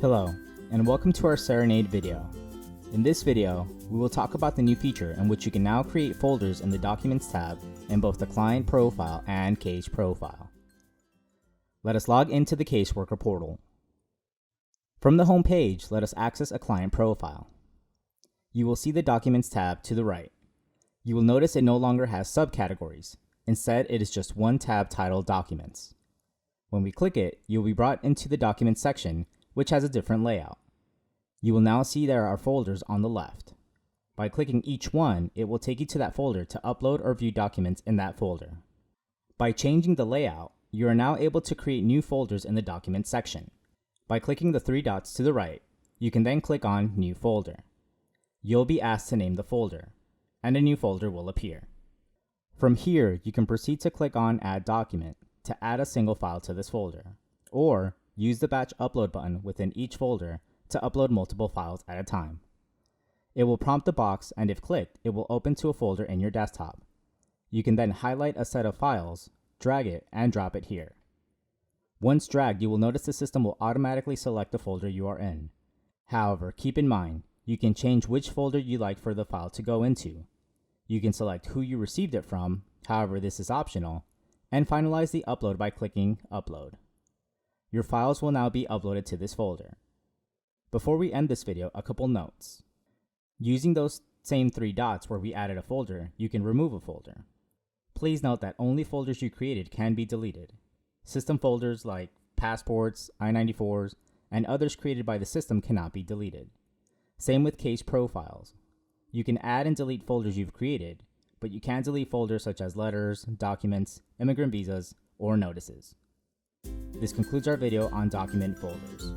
Hello, and welcome to our Cerenade video. In this video, we will talk about the new feature in which you can now create folders in the Documents tab in both the Client Profile and Case Profile. Let us log into the Caseworker portal. From the home page, let us access a Client Profile. You will see the Documents tab to the right. You will notice it no longer has subcategories. Instead, it is just one tab titled Documents. When we click it, you will be brought into the Documents section, which has a different layout. You will now see there are folders on the left. By clicking each one, it will take you to that folder to upload or view documents in that folder. By changing the layout, you are now able to create new folders in the Documents section. By clicking the three dots to the right, you can then click on New Folder. You'll be asked to name the folder, and a new folder will appear. From here, you can proceed to click on Add Document to add a single file to this folder, or use the batch upload button within each folder to upload multiple files at a time. It will prompt the box, and if clicked, it will open to a folder in your desktop. You can then highlight a set of files, drag it, and drop it here. Once dragged, you will notice the system will automatically select the folder you are in. However, keep in mind, you can change which folder you like for the file to go into. You can select who you received it from, however this is optional, and finalize the upload by clicking Upload. Your files will now be uploaded to this folder. Before we end this video, a couple notes. Using those same three dots where we added a folder, you can remove a folder. Please note that only folders you created can be deleted. System folders like passports, I-94s, and others created by the system cannot be deleted. Same with case profiles. You can add and delete folders you've created, but you can't delete folders such as letters, documents, immigrant visas, or notices. This concludes our video on document folders.